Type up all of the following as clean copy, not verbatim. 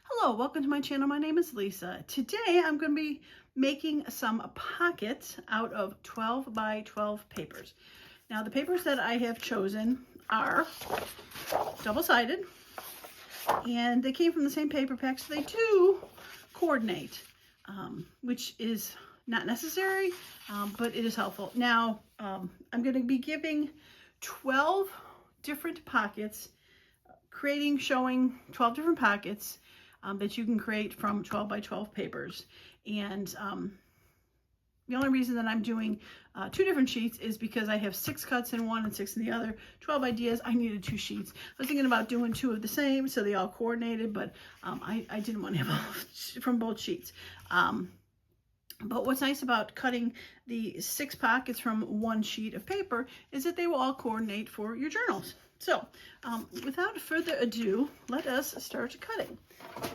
Hello, welcome to my channel. My name is Lisa. Today I'm going to be making some pockets out of 12 by 12 papers. Now the papers that I have chosen are double-sided and they came from the same paper pack, so they do coordinate, which is not necessary, but it is helpful. Now I'm going to be giving 12 different pockets, showing 12 different pockets that you can create from 12 by 12 papers. And the only reason that I'm doing 2 different sheets is because I have 6 cuts in one and 6 in the other. 12 ideas, I needed 2 sheets. I was thinking about doing 2 of the same so they all coordinated, but I didn't want to have from both sheets. But what's nice about cutting the 6 pockets from one sheet of paper is that they will all coordinate for your journals. So without further ado, let us start cutting.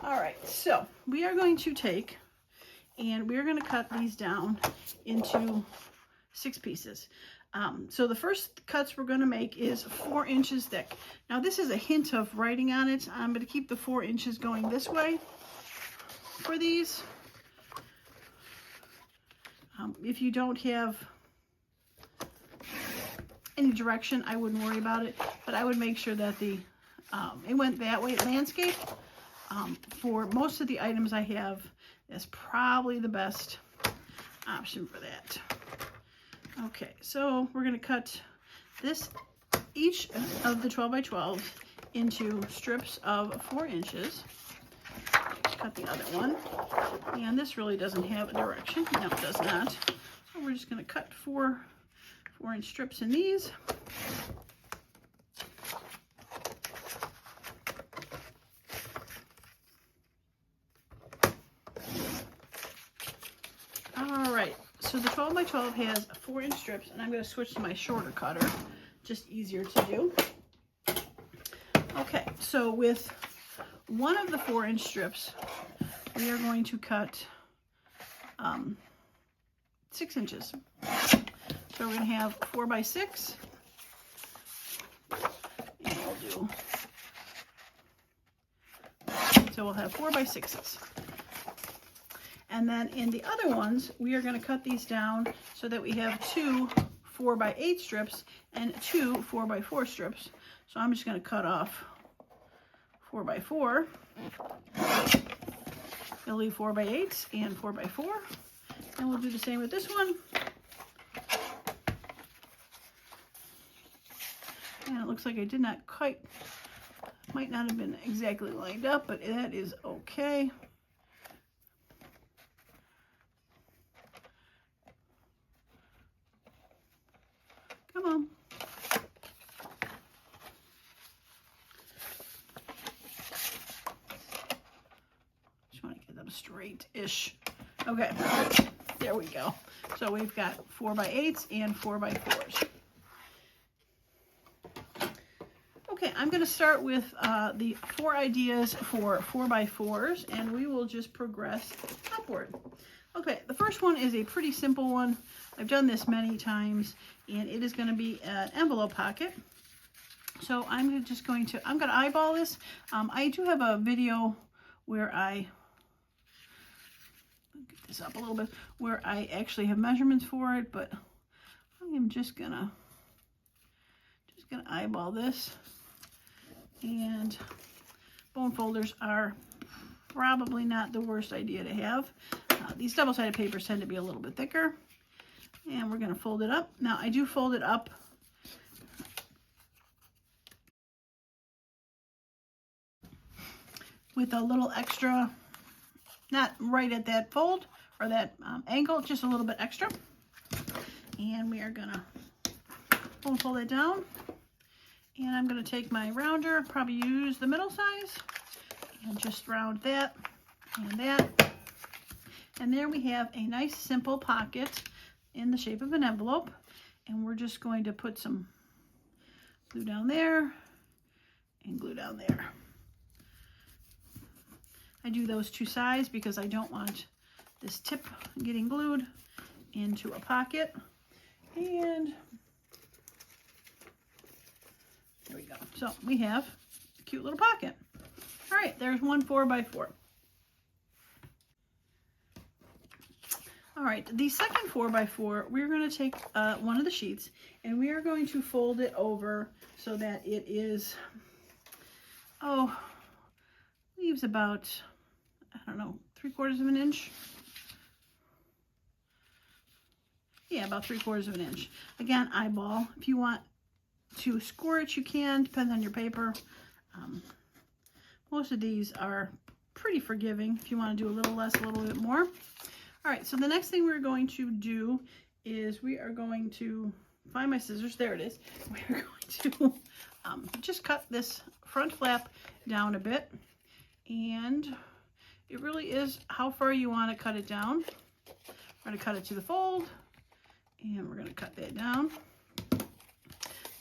All right, so we are going to take and we're going to cut these down into 6 pieces. So the first cuts we're going to make is 4 inches thick. Now this is a hint of writing on it. I'm going to keep the 4 inches going this way for these. If you don't have any direction, I wouldn't worry about it, but I would make sure that it went that way. Landscape, for most of the items I have, is probably the best option for that. Okay, so we're going to cut each of the 12 by 12 into strips of 4 inches. Cut the other one, and this really doesn't have a direction. No, it does not. So we're just going to cut 4-inch strips in these. All right, so the 12 by 12 has 4-inch strips, and I'm going to switch to my shorter cutter, just easier to do. Okay, so with one of the 4-inch strips, we are going to cut 6 inches. So we're going to have 4 by 6, and we'll have 4 by 6s. And then in the other ones, we are going to cut these down so that we have 2 4 by 8 strips and 2 4 by 4 strips. So I'm just going to cut off 4 by 4. We'll leave 4 by 8s and 4 by 4. And we'll do the same with this one. And it looks like I did not might not have been exactly lined up, but that is okay. Come on. Just want to get them straight-ish. Okay, there we go. So we've got 4 by 8s and 4 by 4s. Okay, I'm going to start with the 4 ideas for 4 by 4s, and we will just progress upward. Okay, the first one is a pretty simple one. I've done this many times, and it is going to be an envelope pocket. So I'm going to eyeball this. I do have a video where I get this up a little bit, where I actually have measurements for it, but I am just gonna eyeball this. And bone folders are probably not the worst idea to have. These double-sided papers tend to be a little bit thicker, and we're going to fold it up. Now I do fold it up with a little extra, not right at that fold or that angle, just a little bit extra. And we are going to bone fold it down. And I'm going to take my rounder, probably use the middle size, and just round that and that. And there we have a nice simple pocket in the shape of an envelope. And we're just going to put some glue down there and glue down there. I do those 2 sides because I don't want this tip getting glued into a pocket. And there we go. So we have a cute little pocket. All right, there's one 4 by 4. All right, the second 4x4, we're going to take one of the sheets and we are going to fold it over so that it is, leaves about, I don't know, 3/4 of an inch. Yeah, about 3/4 of an inch. Again, eyeball. If you want to score it, you can, depends on your paper. Most of these are pretty forgiving. If you want to do a little less, a little bit more. All right, so the next thing we're going to do is we are going to find my scissors. There it is. We're going to just cut this front flap down a bit. And it really is how far you want to cut it down. We're going to cut it to the fold. And we're going to cut that down.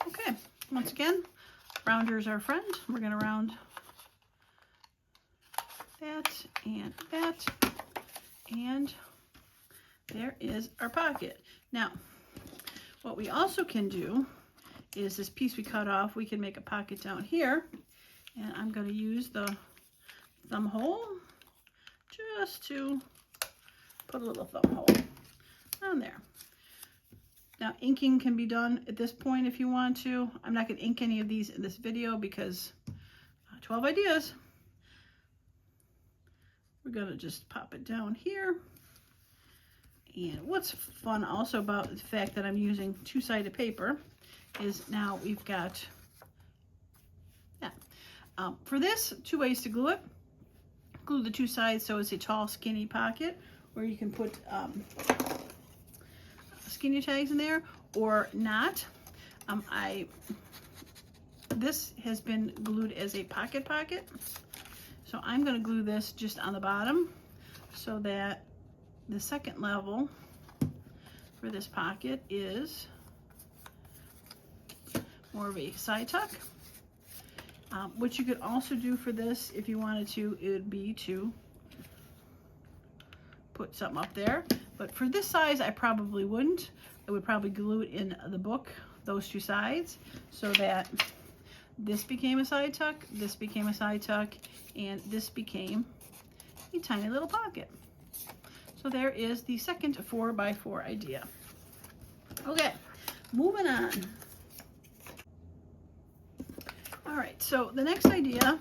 Okay, once again, rounder is our friend. We're going to round that and that. And there is our pocket. Now, what we also can do is this piece we cut off, we can make a pocket down here. And I'm going to use the thumb hole just to put a little thumb hole on there. Now, inking can be done at this point if you want to. I'm not going to ink any of these in this video because 12 ideas. We're going to just pop it down here. And what's fun also about the fact that I'm using two-sided paper is now we've got, for this, 2 ways to glue it. Glue the 2 sides so it's a tall, skinny pocket, or you can put skinny tags in there, or not. This has been glued as a pocket, so I'm going to glue this just on the bottom so that the second level for this pocket is more of a side tuck. What you could also do for this, if you wanted to, it would be to put something up there. But for this size, I probably wouldn't. I would probably glue it in the book, those 2 sides, so that this became a side tuck, this became a side tuck, and this became a tiny little pocket. So there is the second 4x4 idea. Okay, moving on. All right, so the next idea, I'm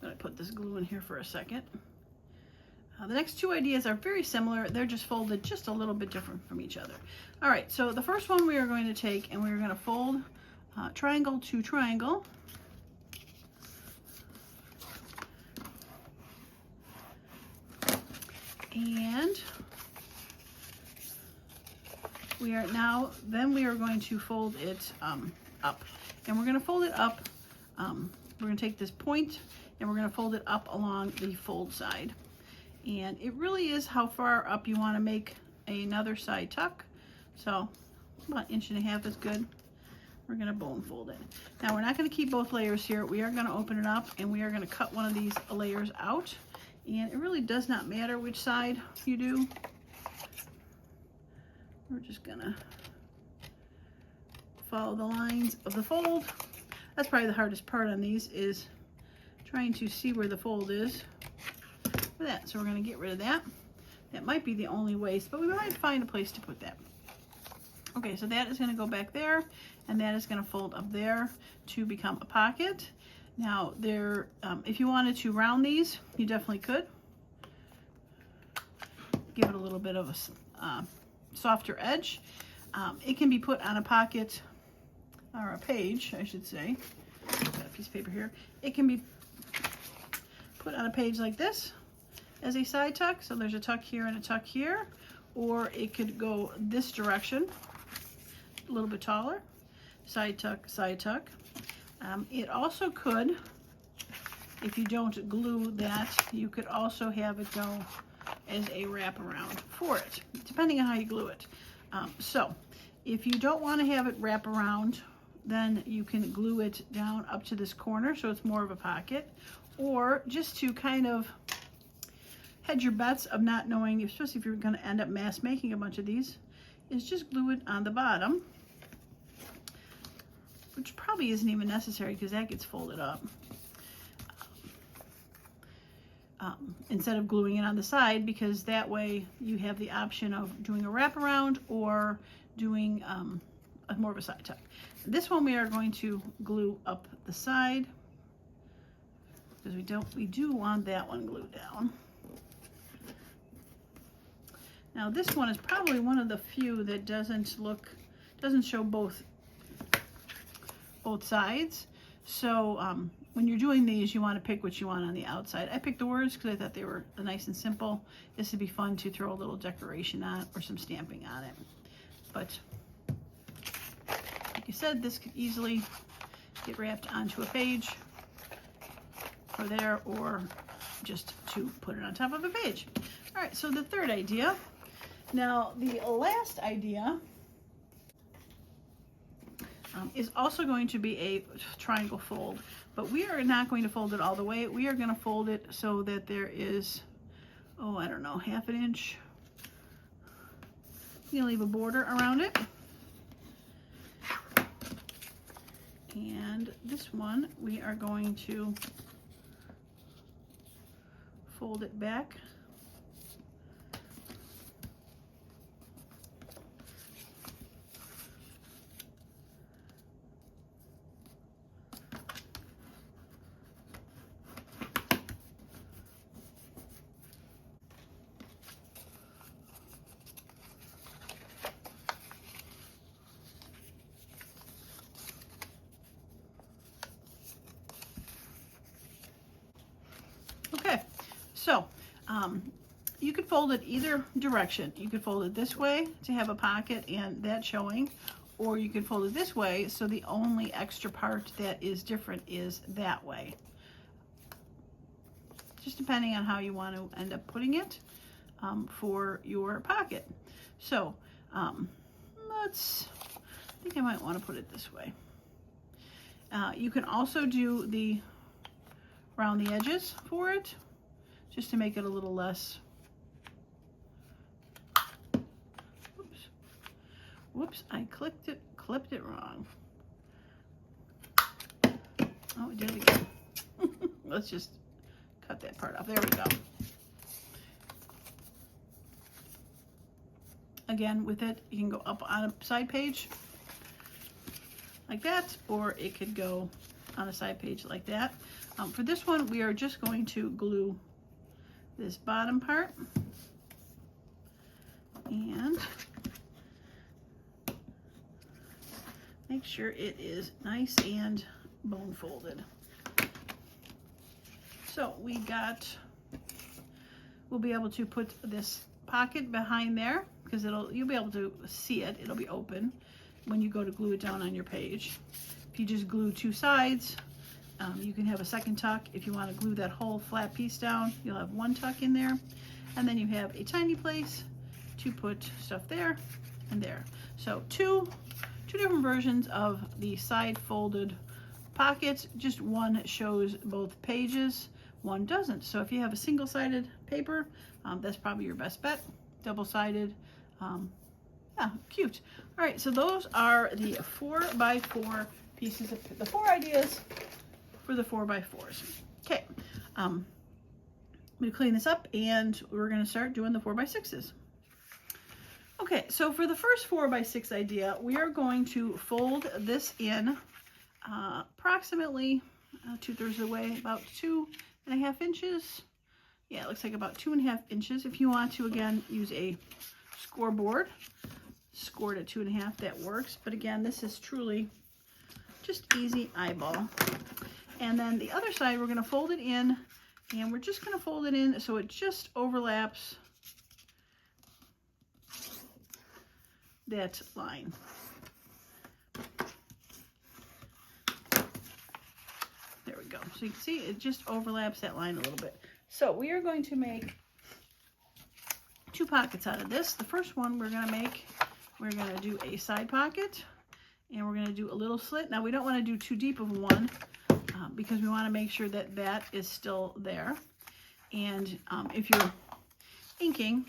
going to put this glue in here for a second. The next 2 ideas are very similar. They're just folded just a little bit different from each other. All right, so the first one we are going to take and we're going to fold triangle to triangle. And we are going to fold it up. And we're going to fold it up. We're going to take this point and we're going to fold it up along the fold side. And it really is how far up you want to make another side tuck. So about 1.5 inches is good. We're going to bone fold it. Now we're not going to keep both layers here. We are going to open it up and we are going to cut one of these layers out. And it really does not matter which side you do. We're just going to follow the lines of the fold. That's probably the hardest part on these, is trying to see where the fold is for that. So we're going to get rid of that. That might be the only waste, but we might find a place to put that. Okay, so that is going to go back there, and that is going to fold up there to become a pocket. Now, there, if you wanted to round these, you definitely could. Give it a little bit of a softer edge. It can be put on a pocket, or a page, I should say. Got a piece of paper here. It can be put on a page like this as a side tuck. So there's a tuck here and a tuck here. Or it could go this direction, a little bit taller. Side tuck, side tuck. It also could, if you don't glue that, you could also have it go as a wraparound for it, depending on how you glue it. So if you don't want to have it wrap around, then you can glue it down up to this corner so it's more of a pocket. Or just to kind of hedge your bets of not knowing, especially if you're going to end up mass making a bunch of these, is just glue it on the bottom, which probably isn't even necessary because that gets folded up. instead of gluing it on the side, because that way you have the option of doing a wraparound or doing more of a side tuck. This one we are going to glue up the side because we do want that one glued down. Now this one is probably one of the few that doesn't show both sides. So when you're doing these, you want to pick what you want on the outside. I picked the words because I thought they were nice and simple. This would be fun to throw a little decoration on it or some stamping on it. But like you said, this could easily get wrapped onto a page or there, or just to put it on top of a page. All right, so the third idea. Now the last idea is also going to be a triangle fold, but we are not going to fold it all the way. We are going to fold it so that there is, oh, I don't know, ½ inch. You can leave a border around it. And this one, we are going to fold it back. Okay, so you could fold it either direction. You could fold it this way to have a pocket and that showing, or you could fold it this way so the only extra part that is different is that way. Just depending on how you want to end up putting it for your pocket. So I think I might want to put it this way. You can also do the around the edges for it, just to make it a little less. Whoops, I clipped it wrong. Oh, we did it again. Let's just cut that part off. There we go. Again, with it, you can go up on a side page like that, or it could go on a side page like that. For this one, we are just going to glue this bottom part and make sure it is nice and bone folded. So we'll be able to put this pocket behind there because you'll be able to see it. It'll be open when you go to glue it down on your page. If you just glue two sides, you can have a second tuck. If you want to glue that whole flat piece down, you'll have one tuck in there, and then you have a tiny place to put stuff there and there. So two different versions of the side folded pockets. Just one shows both pages, one doesn't. So if you have a single-sided paper, that's probably your best bet. Double-sided, yeah, cute. All right, so those are the 4x4 pieces of the 4 ideas for the 4x4s. Okay, I'm gonna clean this up and we're gonna start doing the 4x6s. Okay, so for the first 4x6 idea, we are going to fold this in approximately 2/3 of the way, about 2.5 inches. Yeah, it looks like about 2.5 inches. If you want to, again, use a scoreboard, scored at 2.5, that works. But again, this is truly just easy eyeball. And then the other side, we're going to fold it in, and we're just going to fold it in so it just overlaps that line. There we go. So you can see it just overlaps that line a little bit. So we are going to make 2 pockets out of this. The first one we're going to do a side pocket, and we're going to do a little slit. Now we don't want to do too deep of one because we want to make sure that that is still there. And if you're inking,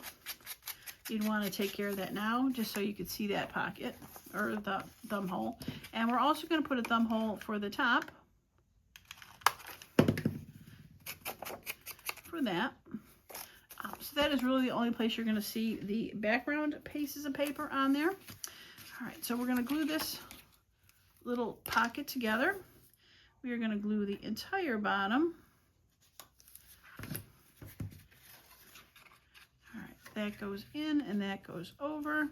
you'd want to take care of that now, just so you could see that pocket or the thumb hole. And we're also going to put a thumb hole for the top for that. So that is really the only place you're going to see the background pieces of paper on there. All right, so we're going to glue this little pocket together. We are going to glue the entire bottom. All right, that goes in and that goes over.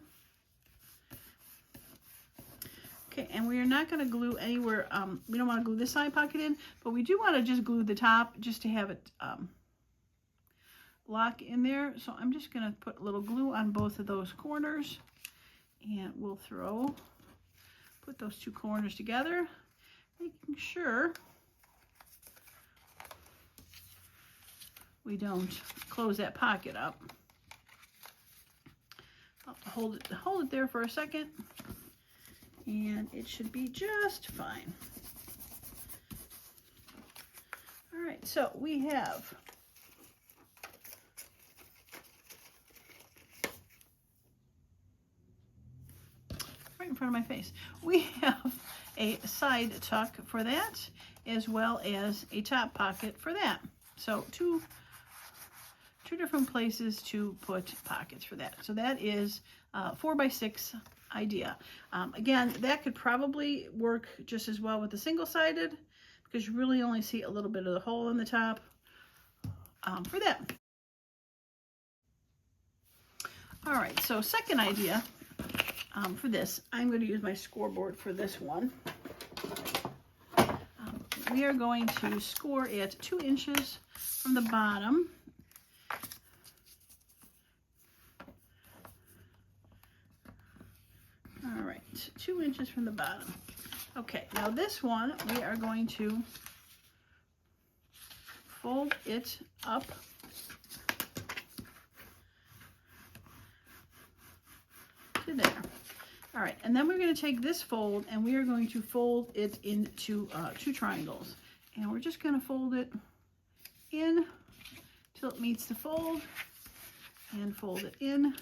Okay, and we are not going to glue anywhere. We don't want to glue this side pocket in, but we do want to just glue the top just to have it lock in there. So I'm just going to put a little glue on both of those corners, and we'll put those two corners together, making sure we don't close that pocket up. I'll have to hold it there for a second, and it should be just fine. All right, so we have right in front of my face, we have a side tuck for that, as well as a top pocket for that. So two different places to put pockets for that. So that is 4x6 idea. Again, that could probably work just as well with the single-sided, because you really only see a little bit of the hole in the top for that. All right, so second idea for this, I'm going to use my scoreboard for this one. We are going to score at 2 inches from the bottom. All right, 2 inches from the bottom. Okay, now this one, we are going to fold it up to there. All right, and then we're going to take this fold and we are going to fold it into 2 triangles. And we're just going to fold it in till it meets the fold, and fold it in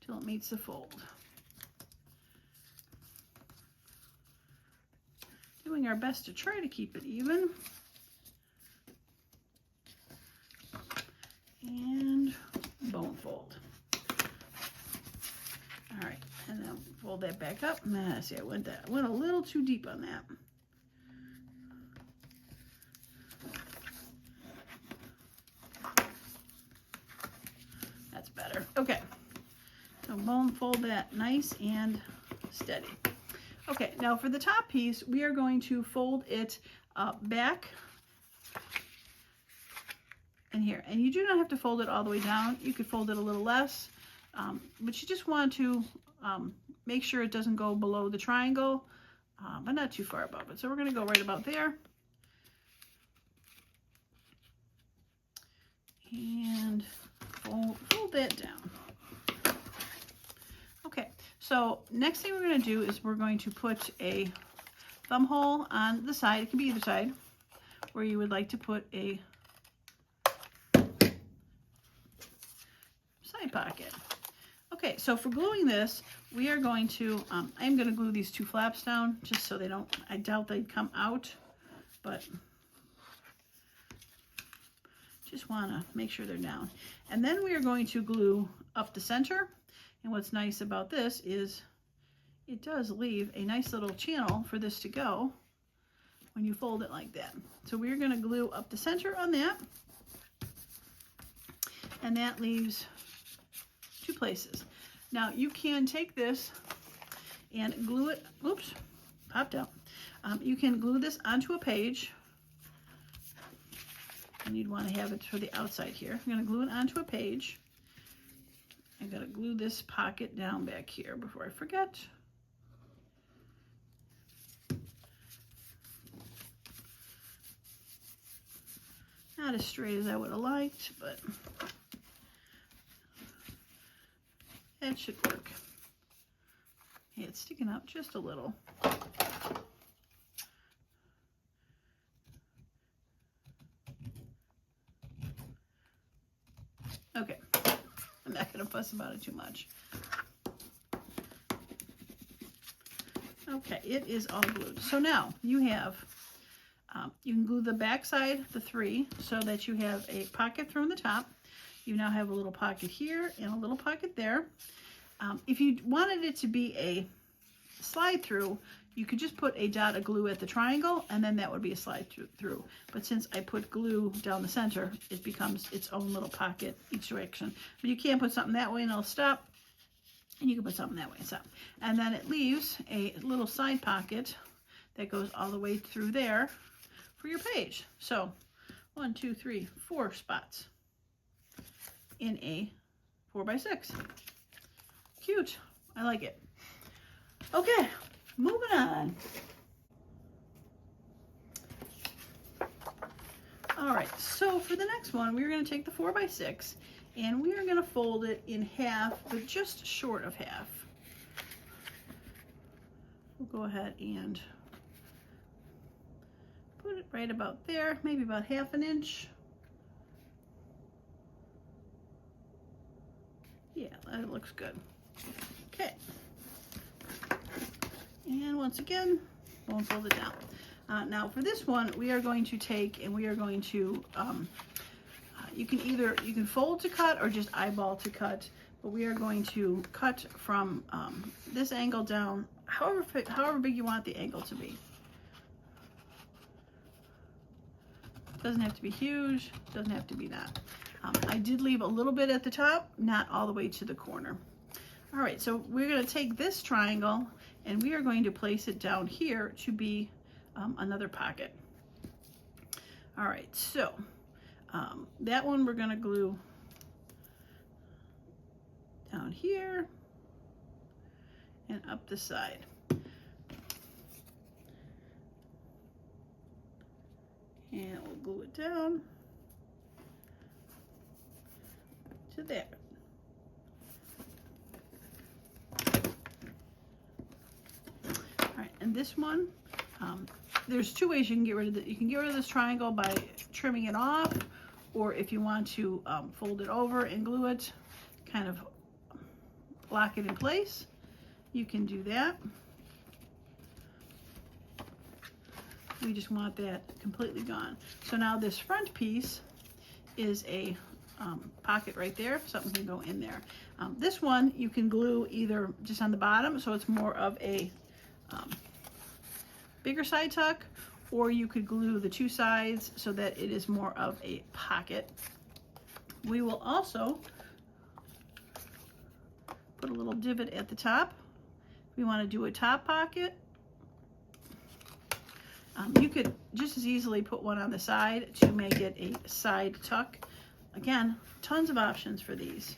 till it meets the fold. Doing our best to try to keep it even. And bone fold. All right, and then fold that back up. See, I went a little too deep on that. That's better. Okay, so bone fold that nice and steady. Okay, now for the top piece, we are going to fold it back in here. And you do not have to fold it all the way down. You could fold it a little less, but you just want to make sure it doesn't go below the triangle, but not too far above it. So we're going to go right about there. And fold that down. Okay, so next thing we're going to do is we're going to put a thumb hole on the side. It can be either side, where you would like to put a side pocket. Okay, so for gluing this, we are going to, I'm going to glue these 2 flaps down just so they don't, I doubt they'd come out, but just want to make sure they're down. And then we are going to glue up the center. And what's nice about this is it does leave a nice little channel for this to go when you fold it like that. So we're going to glue up the center on that. And that leaves 2 places. Now you can take this and glue it, oops, popped out. You can glue this onto a page. And you'd want to have it for the outside here. I'm going to glue it onto a page. I'm going to glue this pocket down back here before I forget. Not as straight as I would have liked, but that should work. Yeah, it's sticking out just a little. Okay, I'm not going to fuss about it too much. Okay, it is all glued. So now you have You can glue the back side, the 3, so that you have a pocket through in the top. You now have a little pocket here and a little pocket there. If you wanted it to be a slide through, you could just put a dot of glue at the triangle, and then that would be a slide through. But since I put glue down the center, it becomes its own little pocket each direction. But you can't put something that way and it'll stop, and you can put something that way and stop. And then it leaves a little side pocket that goes all the way through there for your page. So 1, 2, 3, 4 spots in a 4x6. Cute. I like it. Okay, moving on. All right, so for the next one, we're going to take the 4x6 and we are going to fold it in half, but just short of half. We'll go ahead and put it right about there, maybe about 1/2 inch. Yeah, that looks good. Okay. And once again, we'll fold it down. Now for this one, we are going to take and we are going to, you can fold to cut or just eyeball to cut, but we are going to cut from this angle down, however big you want the angle to be. Doesn't have to be huge, doesn't have to be that. I did leave a little bit at the top, not all the way to the corner. All right, so we're going to take this triangle and we are going to place it down here to be another pocket. All right, so that one we're going to glue down here and up the side. And we'll glue it down to there. All right, and this one, there's 2 ways you can get rid of it. You can get rid of this triangle by trimming it off, or if you want to fold it over and glue it, kind of lock it in place, you can do that. We just want that completely gone. So now this front piece is a pocket right there. Something can go in there. This one you can glue either just on the bottom, so it's more of a bigger side tuck, or you could glue the 2 sides so that it is more of a pocket. We will also put a little divot at the top. If we want to do a top pocket, you could just as easily put one on the side to make it a side tuck. Again, tons of options for these,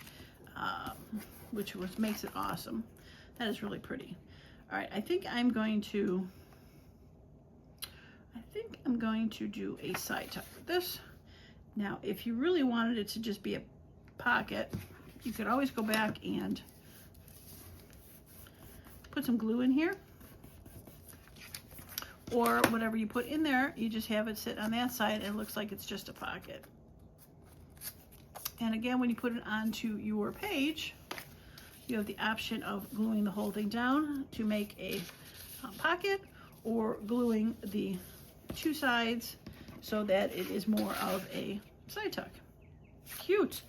which makes it awesome. That is really pretty. All right, I think I'm going to do a side tuck with this. Now, if you really wanted it to just be a pocket, you could always go back and put some glue in here. Or whatever you put in there, you just have it sit on that side and it looks like it's just a pocket. And again, when you put it onto your page, you have the option of gluing the whole thing down to make a pocket, or gluing the 2 sides so that it is more of a side tuck. Cute.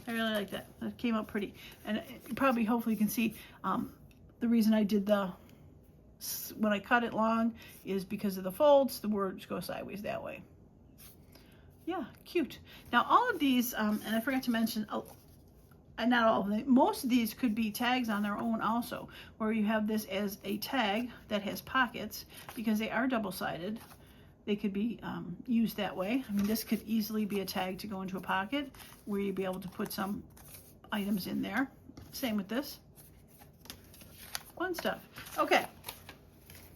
I really like that. That came out pretty. And probably, hopefully you can see the reason I did when I cut it long is because of the folds. The words go sideways that way. Yeah, cute. Now all of these, and I forgot to mention, not all of them, most of these could be tags on their own also, where you have this as a tag that has pockets, because they are double-sided. They could be used that way. I mean, this could easily be a tag to go into a pocket where you'd be able to put some items in there. Same with this. Fun stuff. Okay.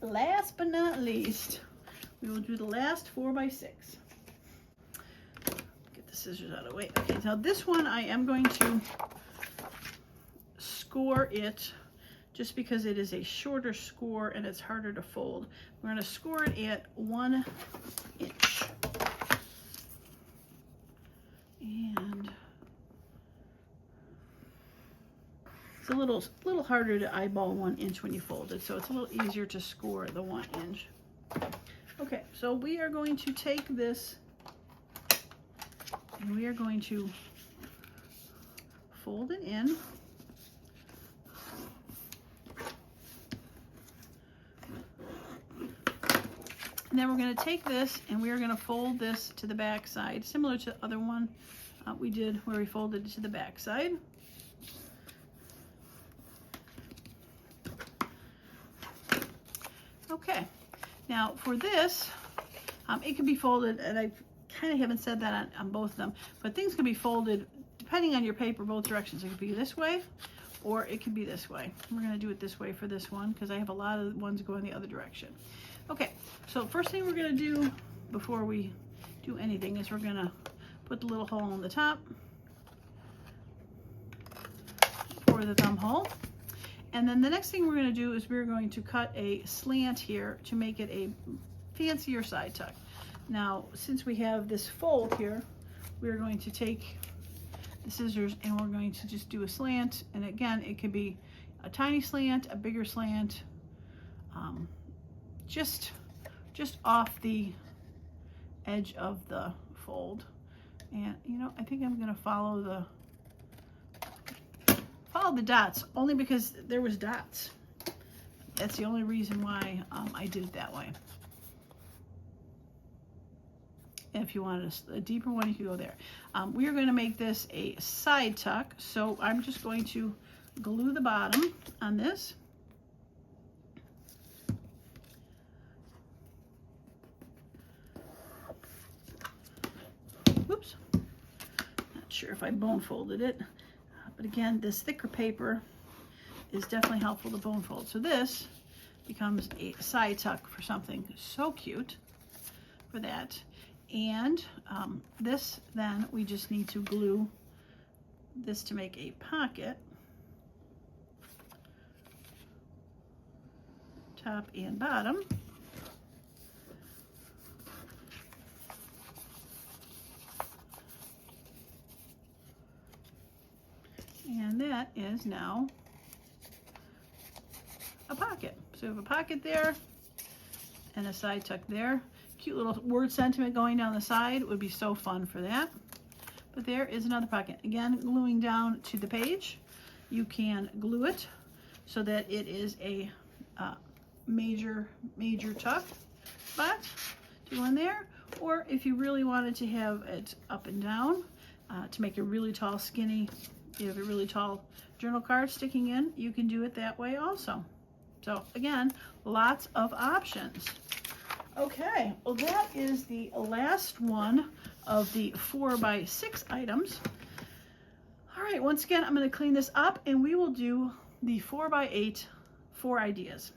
Last but not least, we will do the last 4x6. Get the scissors out of the way. Okay, now this one I am going to score it just because it is a shorter score and it's harder to fold. We're going to score it at 1 inch. And it's a little harder to eyeball 1 inch when you fold it, so it's a little easier to score the 1 inch. Okay, so we are going to take this and we are going to fold it in. And then we're going to take this and we are going to fold this to the back side, similar to the other one we did where we folded it to the back side. Okay, now for this, it can be folded, and I kind of haven't said that on both of them, but things can be folded depending on your paper both directions. It could be this way or it could be this way. We're going to do it this way for this one because I have a lot of ones going the other direction. Okay, so first thing we're going to do before we do anything is we're going to put the little hole in the top for the thumb hole. And then the next thing we're going to do is we're going to cut a slant here to make it a fancier side tuck. Now, since we have this fold here, we're going to take the scissors and we're going to just do a slant. And again, it could be a tiny slant, a bigger slant, just off the edge of the fold. And you know, I think I'm going to follow the dots only because there was dots. That's the only reason why I did it that way. If you wanted a deeper one, you could go there. We are going to make this a side tuck, so I'm just going to glue the bottom on this. Whoops. Not sure if I bone folded it. But again, this thicker paper is definitely helpful to bone fold. So this becomes a side tuck for something so cute for that. And this, then we just need to glue this to make a pocket, top and bottom. And that is now a pocket. So we have a pocket there and a side tuck there. Cute little word sentiment going down the side would be so fun for that. But there is another pocket. Again, gluing down to the page. You can glue it so that it is a major tuck spot to go in there. Or if you really wanted to have it up and down to make a really tall, skinny, you have a really tall journal card sticking in, you can do it that way also. So again, lots of options. Okay, well that is the last one of the 4x6 items. All right, once again, I'm going to clean this up and we will do the 4x8 4 ideas.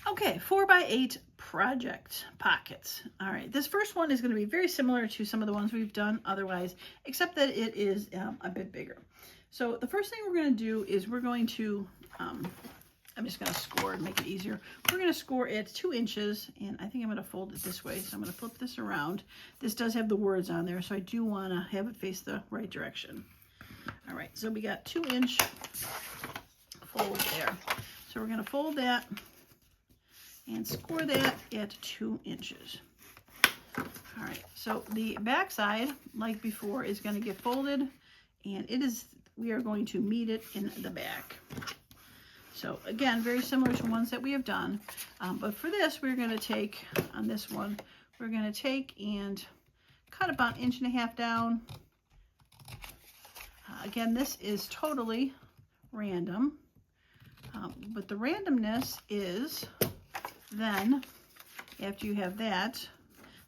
Okay, 4x8 project pockets. All right, this first one is going to be very similar to some of the ones we've done otherwise, except that it is a bit bigger. So the first thing we're going to do is we're going to, I'm just going to score and make it easier. We're going to score it 2 inches, and I think I'm going to fold it this way, so I'm going to flip this around. This does have the words on there, so I do want to have it face the right direction. All right, so we got 2-inch fold there. So we're going to fold that and score that at 2 inches. All right, so the back side, like before, is going to get folded, and we are going to meet it in the back. So again, very similar to ones that we have done, but for this, we're going to take, on this one, we're going to take and cut about 1.5 inches down. Again, this is totally random, but the randomness is then, after you have that,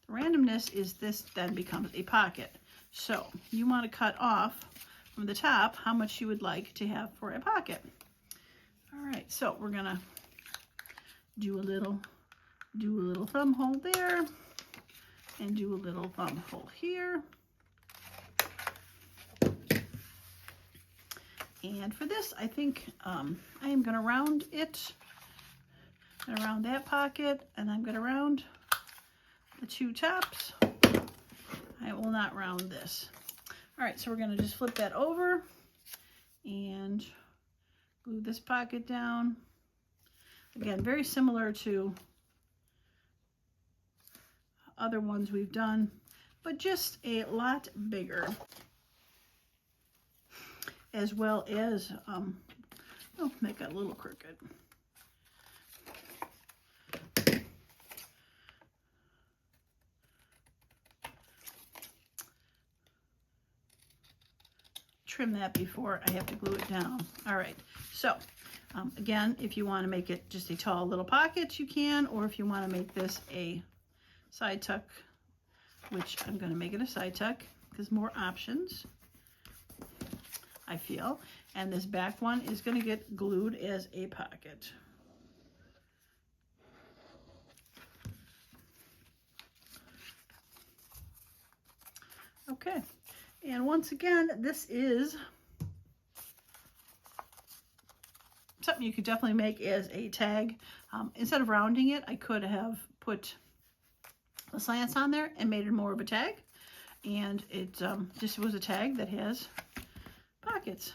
the randomness is this then becomes a pocket. So you want to cut off from the top how much you would like to have for a pocket. All right, so we're gonna do a little thumb hole there and do a little thumb hole here. And for this, I think I am gonna round it. I'm gonna round that pocket, and I'm gonna round the 2 tops. I will not round this. All right, so we're gonna just flip that over and glue this pocket down. Again, very similar to other ones we've done, but just a lot bigger. As well as, oh, that got a little crooked. Trim that before I have to glue it down. All right, so again, if you want to make it just a tall little pocket, you can, or if you want to make this a side tuck, which I'm going to make it a side tuck because more options, I feel. And this back one is going to get glued as a pocket. Okay, and once again, this is something you could definitely make as a tag. Instead of rounding it, I could have put the slants on there and made it more of a tag. And it just was a tag that has pockets.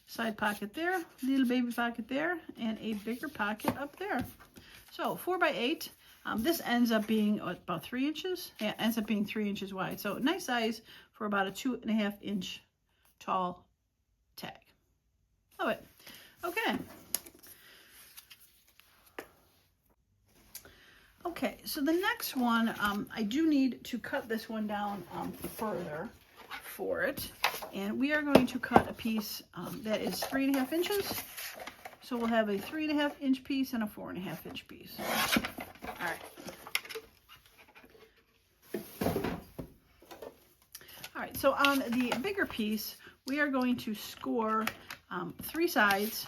Side pocket there, little baby pocket there, and a bigger pocket up there. So 4 by 8. This ends up being about 3 inches. Yeah, it ends up being 3 inches wide. So nice size for about a 2.5 inch tall tag. Love it. Okay. Okay, so the next one, I do need to cut this one down further for it. And we are going to cut a piece that is 3.5 inches. So we'll have a 3.5 inch piece and a 4.5 inch piece. All right. All right, so on the bigger piece, we are going to score 3 sides,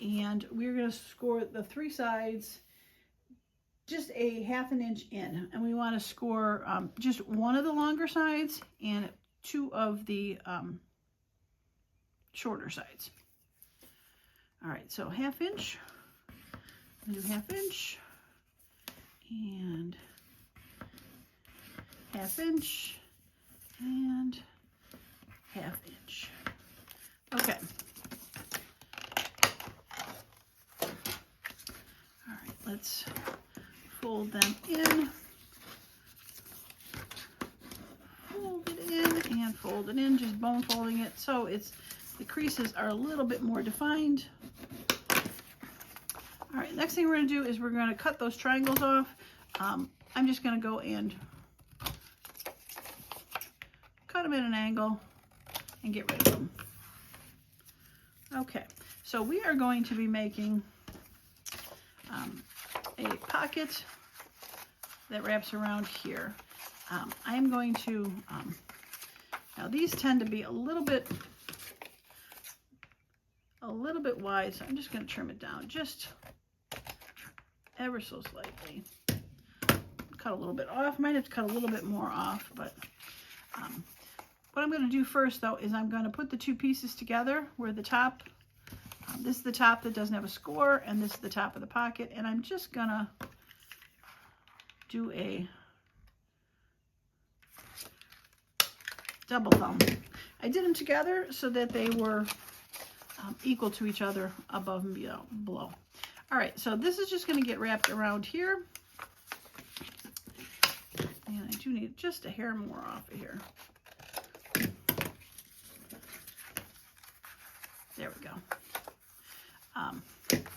and we're going to score the 3 sides just a 1/2 inch in, and we want to score just one of the longer sides and 2 of the shorter sides. All right, so 1/2 inch, I'll do 1/2 inch, and 1/2 inch, and 1/2 inch. Okay. All right, let's fold them in. Fold it in and fold it in, just bone folding it so the creases are a little bit more defined. All right, next thing we're going to do is we're going to cut those triangles off. I'm just going to go and cut them at an angle and get rid of them. Okay, so we are going to be making a pocket that wraps around here. I am going to, now these tend to be a little bit wide, so I'm just going to trim it down just ever so slightly. Cut a little bit off, might have to cut a little bit more off, but what I'm going to do first though is I'm going to put the 2 pieces together where the top, this is the top that doesn't have a score, and this is the top of the pocket, and I'm just going to do a double thumb. I did them together so that they were equal to each other above and below. All right, so this is just going to get wrapped around here. And I do need just a hair more off of here. There we go.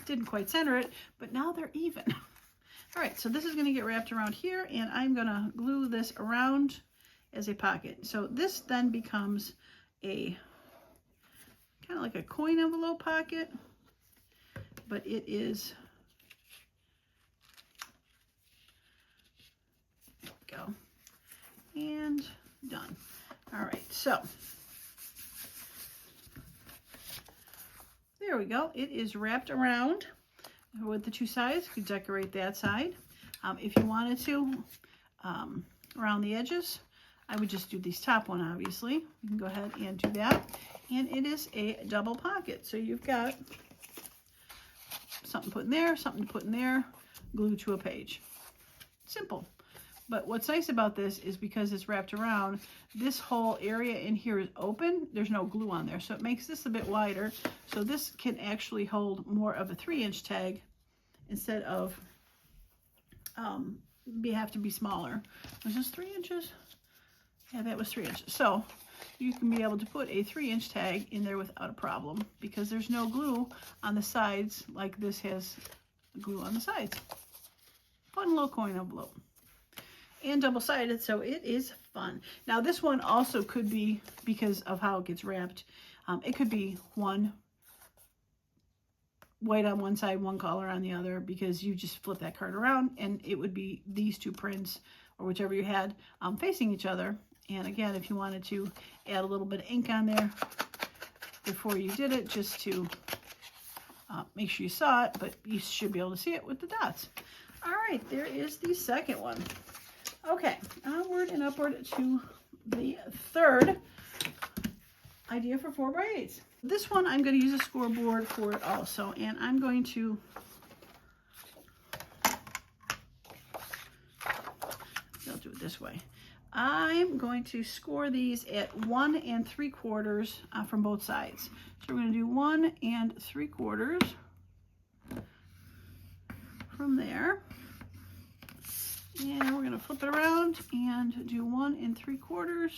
Didn't quite center it, but now they're even. All right, so this is going to get wrapped around here, and I'm going to glue this around as a pocket. So this then becomes a kind of like a coin envelope pocket, but it is, go, and done. All right, so there we go. It is wrapped around with the 2 sides. You could decorate that side. If you wanted to, around the edges, I would just do this top one, obviously. You can go ahead and do that. And it is a double pocket. So you've got something to put in there, something to put in there, glue to a page. Simple. But what's nice about this is because it's wrapped around, this whole area in here is open. There's no glue on there. So it makes this a bit wider. So this can actually hold more of a 3 inch tag instead of have to be smaller. Was this 3 inches? Yeah, that was 3 inches. So you can be able to put a 3-inch tag in there without a problem because there's no glue on the sides like this has glue on the sides. Fun little coin envelope. And double-sided, so it is fun. Now this one also could be, because of how it gets wrapped, it could be one white on one side, one color on the other, because you just flip that card around and it would be these two prints or whichever you had facing each other. And again, if you wanted to add a little bit of ink on there before you did it, just to make sure you saw it, but you should be able to see it with the dots. All right, there is the second one. Okay, onward and upward to the third idea for 4x8s. This one I'm going to use a scoreboard for it also, and I'm going to I'll do it this way. I'm going to score these at 1 3/4 from both sides. So we're going to do 1 3/4 from there. And we're going to flip it around and do 1 3/4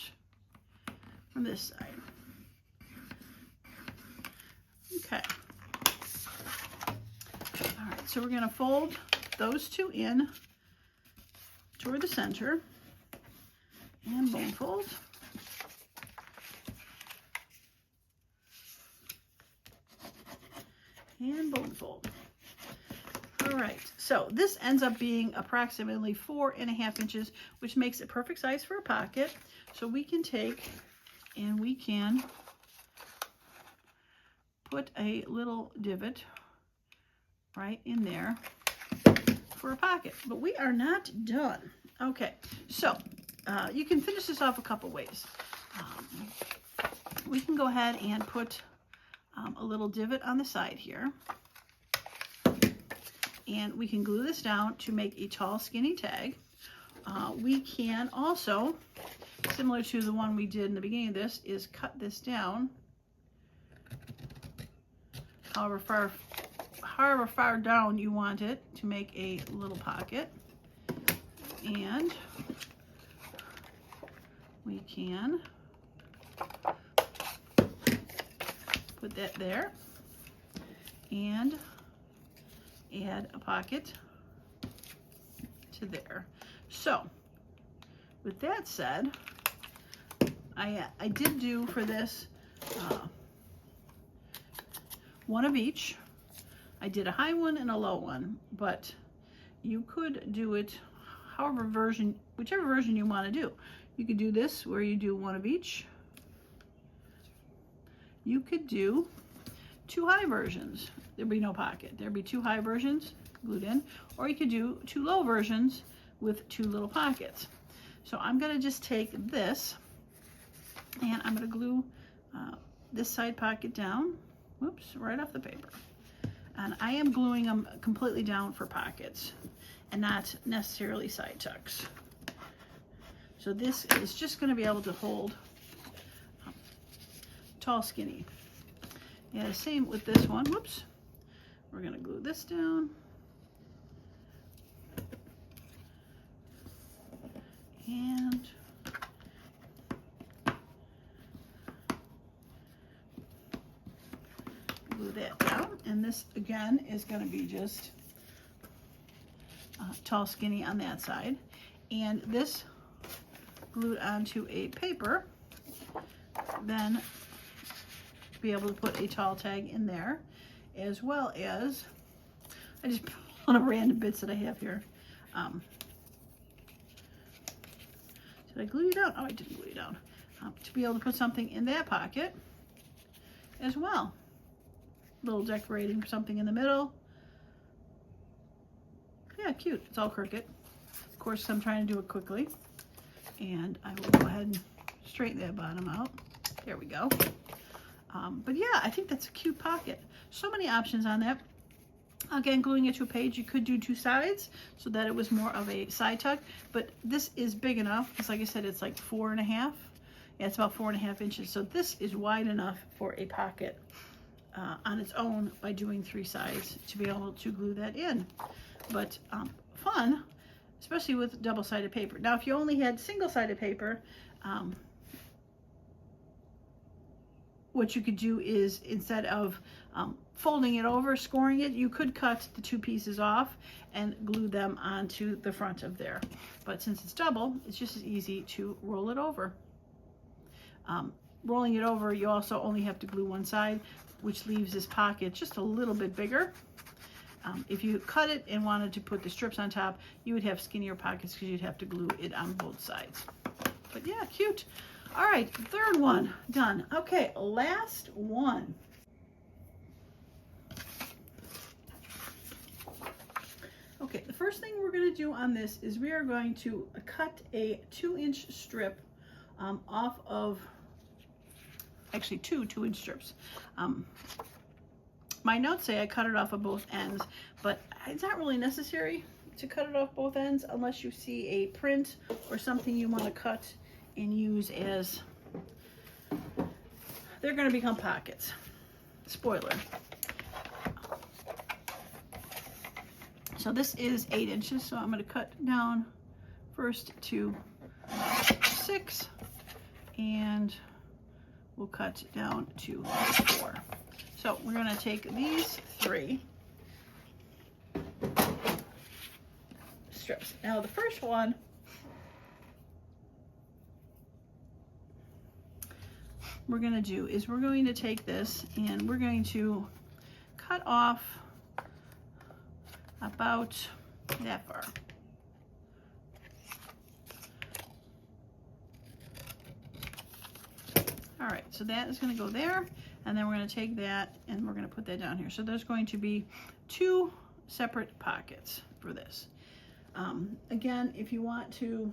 from this side. Okay. All right, so we're going to fold those two in toward the center and bone fold. And bone fold. All right, so this ends up being approximately 4.5 inches, which makes it perfect size for a pocket. So we can take and we can put a little divot right in there for a pocket, but we are not done. Okay, so you can finish this off a couple ways. We can go ahead and put a little divot on the side here, and we can glue this down to make a tall, skinny tag. We can also, similar to the one we did in the beginning of this, is cut this down however far down you want it to make a little pocket. And we can put that there and add a pocket to there. So with that said, I did do for this one of each. I did a high one and a low one, but you could do it whichever version you want to do. You could do this where you do one of each. You could do 2 high versions. There'd be no pocket. There'd be 2 high versions glued in, or you could do 2 low versions with 2 little pockets. So I'm going to just take this and I'm going to glue this side pocket down. Whoops, right off the paper. And I am gluing them completely down for pockets and not necessarily side tucks. So this is just going to be able to hold tall, skinny. Yeah, same with this one. Whoops. We're going to glue this down. And glue that down. And this, again, is going to be just tall, skinny on that side. And this glued onto a paper, then be able to put a tall tag in there, as well as, I just pull on random bits that I have here. Did I glue you down? Oh, I didn't glue you down. To be able to put something in that pocket as well. Little decorating for something in the middle. Yeah, cute. It's all crooked. Of course, I'm trying to do it quickly. And I will go ahead and straighten that bottom out. There we go. But yeah, I think that's a cute pocket. So many options on that. Again, gluing it to a page, you could do 2 sides so that it was more of a side tuck. But this is big enough, because like I said, it's like 4.5. Yeah, it's about 4.5 inches. So this is wide enough for a pocket on its own by doing 3 sides to be able to glue that in. But fun. especially with double-sided paper. Now, if you only had single-sided paper, what you could do is, instead of folding it over, scoring it, you could cut the 2 pieces off and glue them onto the front of there. But since it's double, it's just as easy to roll it over. Rolling it over, you also only have to glue one side, which leaves this pocket just a little bit bigger. If you cut it and wanted to put the strips on top, you would have skinnier pockets because you'd have to glue it on both sides. But yeah, cute. All right, third one done. Okay, last one. Okay, the first thing we're going to do on this is we are going to cut a 2-inch strip off of, actually two 2-inch strips. My notes say I cut it off of both ends, but it's not really necessary to cut it off both ends unless you see a print or something you want to cut and use as, they're going to become pockets. Spoiler. So this is 8 inches, so I'm going to cut down first to 6, and we'll cut down to 4. So we're going to take these 3 strips. Now the first one, we're going to do is we're going to take this and we're going to cut off about that far. All right, so that is going to go there, and then we're going to take that and we're going to put that down here. So there's going to be 2 separate pockets for this. Again, if you want to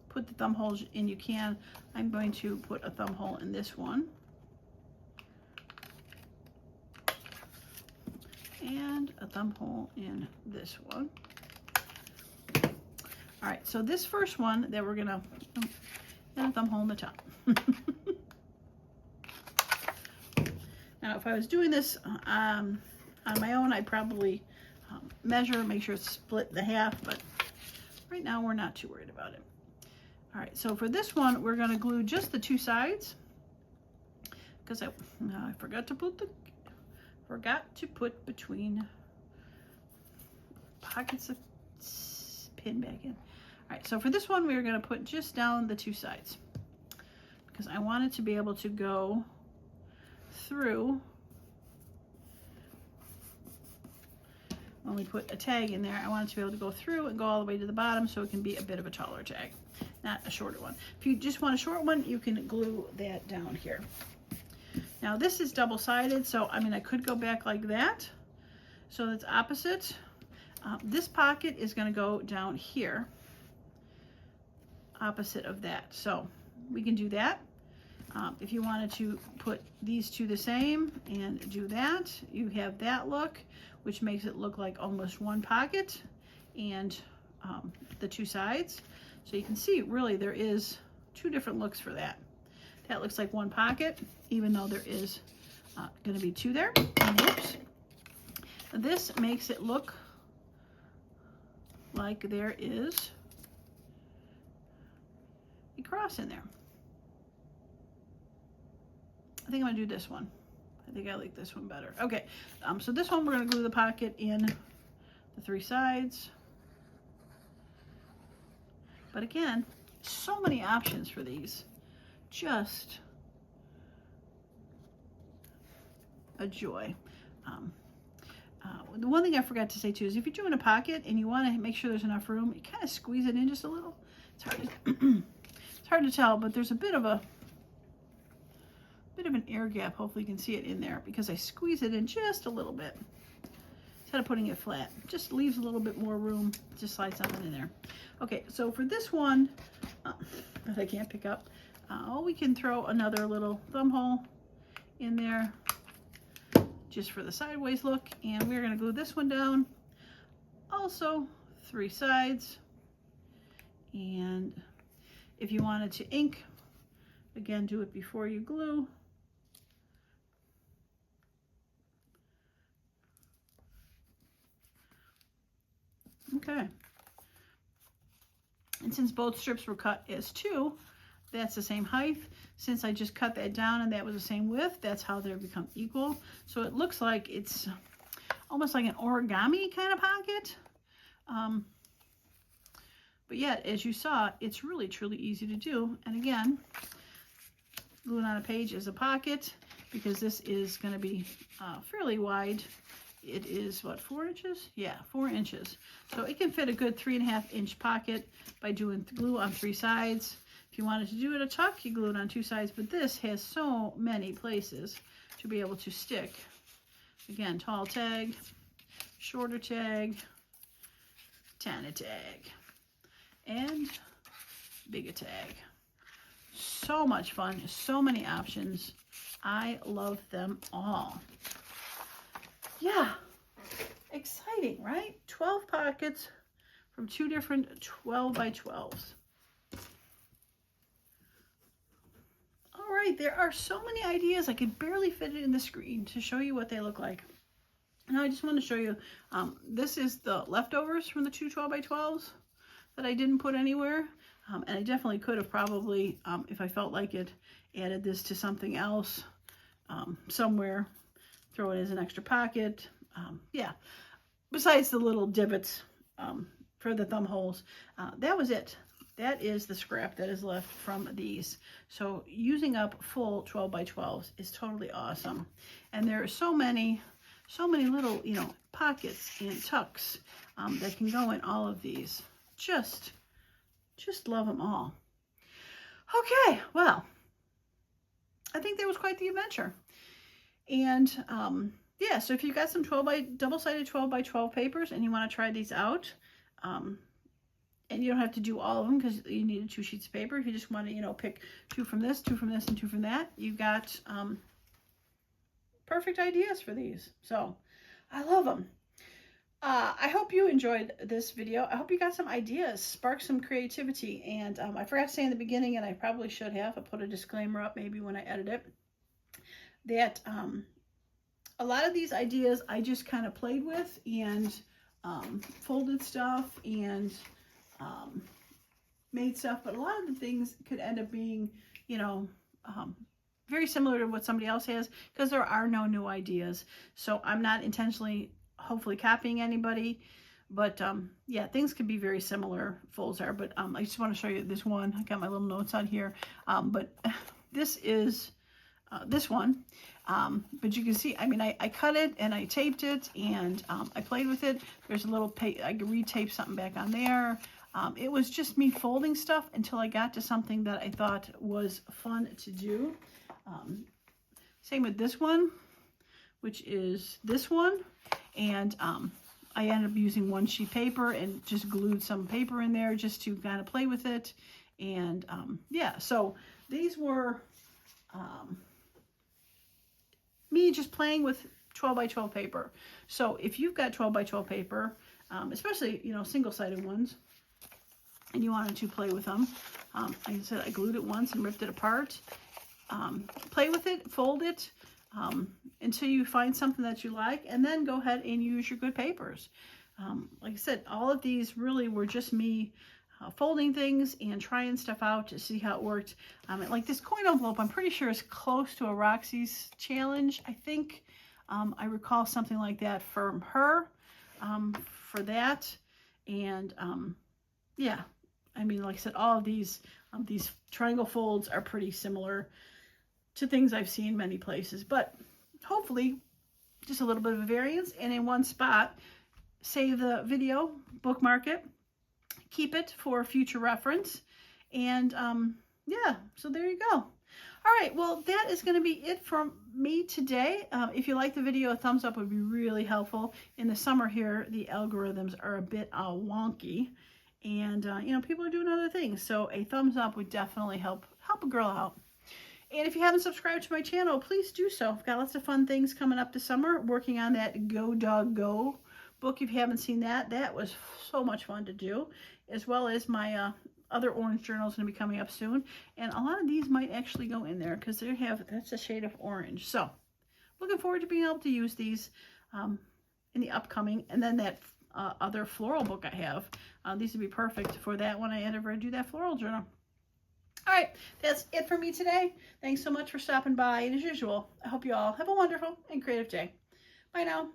put the thumb holes in, you can. I'm going to put a thumb hole in this one. And a thumb hole in this one. All right, so this first one that we're gonna, and a thumb hole in the top. Now, if I was doing this on my own, I'd probably measure, make sure it's split in half, but right now we're not too worried about it. All right, so for this one, we're gonna glue just the 2 sides, because I forgot to put between pockets of pin back in. All right, so for this one, we're going to put just down the 2 sides because I want it to be able to go through. When we put a tag in there, I want it to be able to go through and go all the way to the bottom so it can be a bit of a taller tag, not a shorter one. If you just want a short one, you can glue that down here. Now this is double-sided, so I mean I could go back like that, so that's opposite. This pocket is going to go down here, opposite of that. So we can do that. If you wanted to put these 2 the same and do that, you have that look, which makes it look like almost one pocket and the 2 sides. So you can see really there is 2 different looks for that. That looks like one pocket, even though there is going to be 2 there. And whoops. This makes it look like there is a cross in there. I think I'm going to do this one. I think I like this one better. Okay, so this one we're going to glue the pocket in the 3 sides. But again, so many options for these. Just a joy. The one thing I forgot to say too is if you're doing a pocket and you want to make sure there's enough room, you kind of squeeze it in just a little. It's hard to tell, but there's a bit of an air gap. Hopefully you can see it in there because I squeeze it in just a little bit instead of putting it flat. Just leaves a little bit more room to slide something in there. Okay, so for this one that I can't pick up, we can throw another little thumb hole in there just for the sideways look, and we're going to glue this one down also 3 sides. And if you wanted to ink, again, do it before you glue. Okay. And since both strips were cut as 2, that's the same height. Since I just cut that down and that was the same width, that's how they become equal. So it looks like it's almost like an origami kind of pocket. But yet, as you saw, it's really, truly easy to do. And again, gluing on a page is a pocket because this is going to be fairly wide. It is, what, 4 inches? Yeah, 4 inches. So it can fit a good 3.5-inch pocket by doing glue on 3 sides. If you wanted to do it a tuck, you glue it on 2 sides, but this has so many places to be able to stick. Again, tall tag, shorter tag, tiny tag, and bigger tag. So much fun, so many options. I love them all. Yeah, exciting, right? 12 pockets from 2 different 12 by 12s. All right, there are so many ideas. I could barely fit it in the screen to show you what they look like. Now I just want to show you, this is the leftovers from the 2 12 by 12s that I didn't put anywhere. And I definitely could have probably, if I felt like it, added this to something else somewhere, throw it as an extra pocket. Yeah, besides the little divots for the thumb holes, that was it. That is the scrap that is left from these. So using up full 12 by 12s is totally awesome. And there are so many little, you know, pockets and tucks that can go in all of these. Just love them all. Okay, well, I think that was quite the adventure. And yeah, so if you've got some double-sided 12 by 12 papers and you want to try these out, and you don't have to do all of them because you needed 2 sheets of paper. If you just want to, you know, pick 2 from this, 2 from this, and 2 from that, you've got perfect ideas for these. So I love them. I hope you enjoyed this video. I hope you got some ideas, sparked some creativity. And I forgot to say in the beginning, and I probably should have, I put a disclaimer up maybe when I edit it, that a lot of these ideas I just kind of played with and folded stuff and made stuff, but a lot of the things could end up being, you know, very similar to what somebody else has because there are no new ideas. So I'm not intentionally, hopefully, copying anybody, but yeah, things could be very similar, folds are, but I just want to show you this one. I got my little notes on here, but this is this one, but you can see, I mean, I cut it and I taped it and I played with it. There's a little, I could re-tape something back on there. It was just me folding stuff until I got to something that I thought was fun to do. Same with this one, which is this one. And I ended up using 1 sheet paper and just glued some paper in there just to kind of play with it. And yeah, so these were me just playing with 12 by 12 paper. So if you've got 12 by 12 paper, especially, you know, single-sided ones, and you wanted to play with them, like I said, I glued it once and ripped it apart. Play with it, fold it until you find something that you like, and then go ahead and use your good papers. Like I said, all of these really were just me folding things and trying stuff out to see how it worked. Like this coin envelope, I'm pretty sure is close to a Roxy's challenge. I think I recall something like that from her for that. And yeah, I mean, like I said, all of these triangle folds are pretty similar to things I've seen many places, but hopefully just a little bit of a variance. And in one spot, save the video, bookmark it, keep it for future reference. And yeah, so there you go. All right, well, that is going to be it from me today. If you like the video, a thumbs up would be really helpful. In the summer here, the algorithms are a bit wonky, and you know, people are doing other things, so a thumbs up would definitely help a girl out. And if you haven't subscribed to my channel, please do so. I've got lots of fun things coming up this summer, working on that Go Dog Go book. If you haven't seen that, that was so much fun to do, as well as my other orange journal is going to be coming up soon. And a lot of these might actually go in there because that's a shade of orange. So looking forward to being able to use these in the upcoming. And then that other floral book I have. These would be perfect for that when I ever do that floral journal. All right, that's it for me today. Thanks so much for stopping by. And as usual, I hope you all have a wonderful and creative day. Bye now.